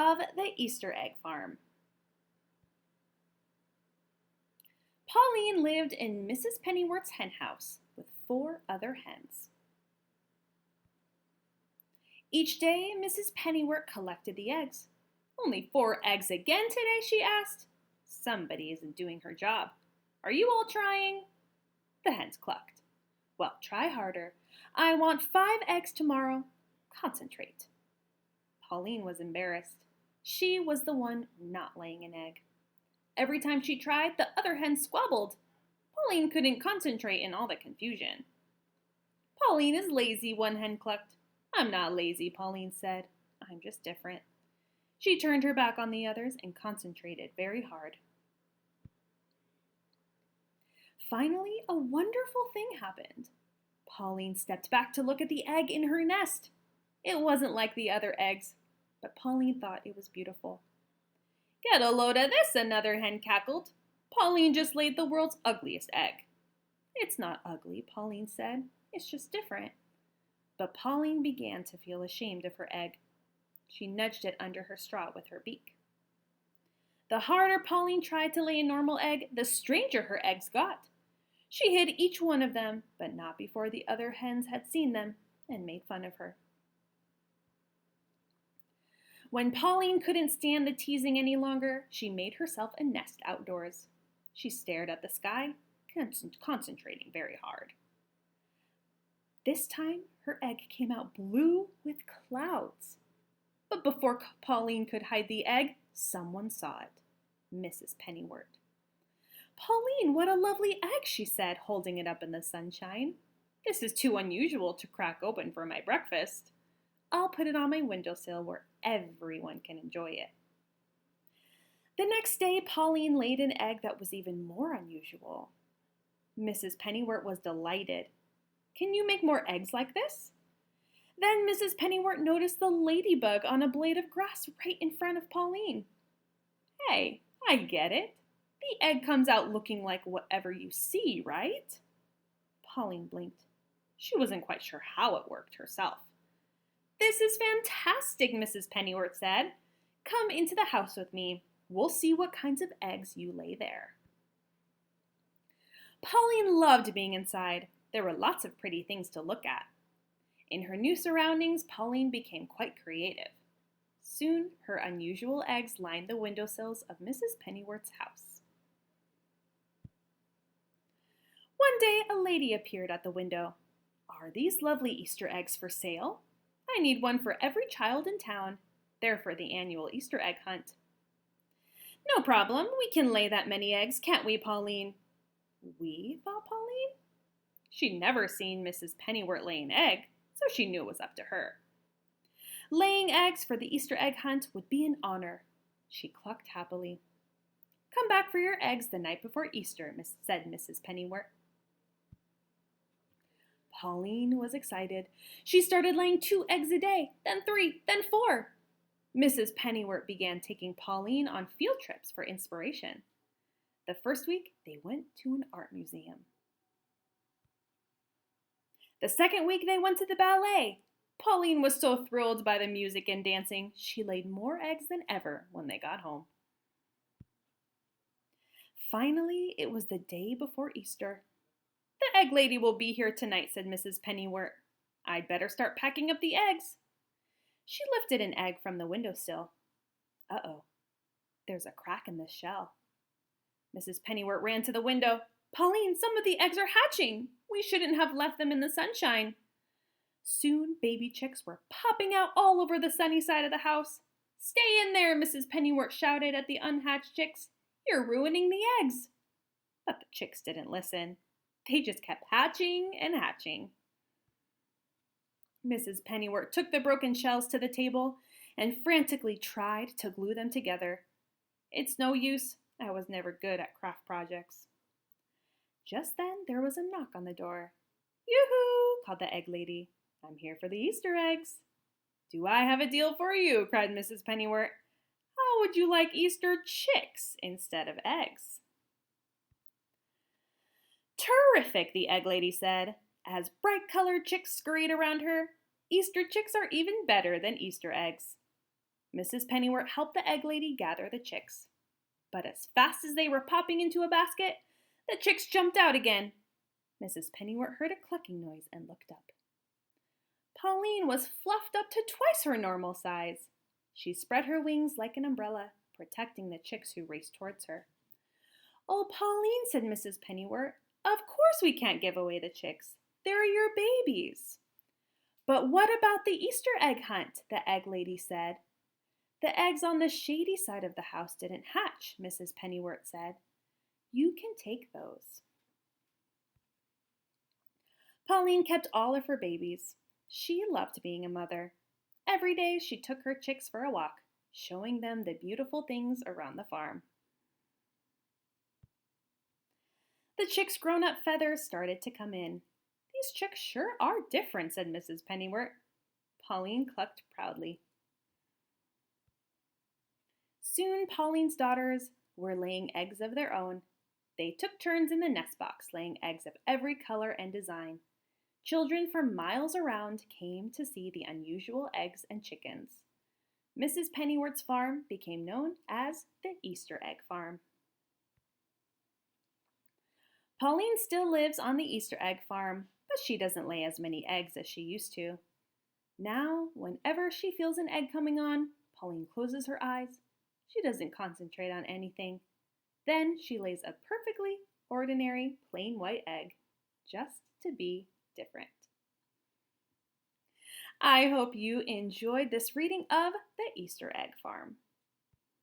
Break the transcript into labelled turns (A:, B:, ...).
A: of the Easter Egg Farm. Pauline lived in Mrs. Pennywort's hen house with 4 other hens. Each day, Mrs. Pennywort collected the eggs. "Only 4 eggs again today?" she asked. "Somebody isn't doing her job. Are you all trying?" The hens clucked. "Well, try harder. I want 5 eggs tomorrow. Concentrate." Pauline was embarrassed. She was the one not laying an egg. Every time she tried, the other hens squabbled. Pauline couldn't concentrate in all the confusion. "Pauline is lazy," one hen clucked. "I'm not lazy," Pauline said. "I'm just different." She turned her back on the others and concentrated very hard. Finally, a wonderful thing happened. Pauline stepped back to look at the egg in her nest. It wasn't like the other eggs, but Pauline thought it was beautiful. "Get a load of this," another hen cackled. "Pauline just laid the world's ugliest egg." "It's not ugly," Pauline said. "It's just different." But Pauline began to feel ashamed of her egg. She nudged it under her straw with her beak. The harder Pauline tried to lay a normal egg, the stranger her eggs got. She hid each one of them, but not before the other hens had seen them and made fun of her. When Pauline couldn't stand the teasing any longer, she made herself a nest outdoors. She stared at the sky, concentrating very hard. This time, her egg came out blue with clouds. But before Pauline could hide the egg, someone saw it. Mrs. Pennywort. "Pauline, what a lovely egg," she said, holding it up in the sunshine. "This is too unusual to crack open for my breakfast. I'll put it on my windowsill where everyone can enjoy it." The next day, Pauline laid an egg that was even more unusual. Mrs. Pennywort was delighted. "Can you make more eggs like this?" Then Mrs. Pennywort noticed the ladybug on a blade of grass right in front of Pauline. "Hey, I get it. The egg comes out looking like whatever you see, right?" Pauline blinked. She wasn't quite sure how it worked herself. "This is fantastic," Mrs. Pennywort said. "Come into the house with me. We'll see what kinds of eggs you lay there." Pauline loved being inside. There were lots of pretty things to look at. In her new surroundings, Pauline became quite creative. Soon, her unusual eggs lined the windowsills of Mrs. Pennywort's house. One day, a lady appeared at the window. "Are these lovely Easter eggs for sale? I need one for every child in town. They're for the annual Easter egg hunt." "No problem. We can lay that many eggs, can't we, Pauline?" "We?" thought Pauline. She'd never seen Mrs. Pennywort lay an egg, so she knew it was up to her. Laying eggs for the Easter egg hunt would be an honor. She clucked happily. "Come back for your eggs the night before Easter," said Mrs. Pennywort. Pauline was excited. She started laying 2 eggs a day, then 3, then 4. Mrs. Pennywort began taking Pauline on field trips for inspiration. The first week, they went to an art museum. The second week, they went to the ballet. Pauline was so thrilled by the music and dancing, she laid more eggs than ever when they got home. Finally, it was the day before Easter. "The egg lady will be here tonight," said Mrs. Pennywort. "I'd better start packing up the eggs." She lifted an egg from the windowsill. Uh-oh, there's a crack in the shell. Mrs. Pennywort ran to the window. "Pauline, some of the eggs are hatching. We shouldn't have left them in the sunshine." Soon, baby chicks were popping out all over the sunny side of the house. "Stay in there," Mrs. Pennywort shouted at the unhatched chicks. "You're ruining the eggs." But the chicks didn't listen. They just kept hatching and hatching. Mrs. Pennywort took the broken shells to the table and frantically tried to glue them together. "It's no use. I was never good at craft projects." Just then, there was a knock on the door. "Yoo-hoo!" called the egg lady. "I'm here for the Easter eggs." "Do I have a deal for you?" cried Mrs. Pennywort. "How would you like Easter chicks instead of eggs?" "Terrific," the egg lady said, as bright-colored chicks scurried around her. "Easter chicks are even better than Easter eggs." Mrs. Pennywort helped the egg lady gather the chicks. But as fast as they were popping into a basket, the chicks jumped out again. Mrs. Pennywort heard a clucking noise and looked up. Pauline was fluffed up to twice her normal size. She spread her wings like an umbrella, protecting the chicks who raced towards her. "Oh, Pauline," said Mrs. Pennywort, "of course we can't give away the chicks. They're your babies." "But what about the Easter egg hunt?" the egg lady said. "The eggs on the shady side of the house didn't hatch," Mrs. Pennywort said. "You can take those." Pauline kept all of her babies. She loved being a mother. Every day she took her chicks for a walk, showing them the beautiful things around the farm. The chicks' grown-up feathers started to come in. "These chicks sure are different," said Mrs. Pennywort. Pauline clucked proudly. Soon Pauline's daughters were laying eggs of their own. They took turns in the nest box, laying eggs of every color and design. Children from miles around came to see the unusual eggs and chickens. Mrs. Pennywort's farm became known as the Easter Egg Farm. Pauline still lives on the Easter Egg Farm, but she doesn't lay as many eggs as she used to. Now, whenever she feels an egg coming on, Pauline closes her eyes. She doesn't concentrate on anything. Then she lays a perfectly ordinary plain white egg, just to be different. I hope you enjoyed this reading of The Easter Egg Farm.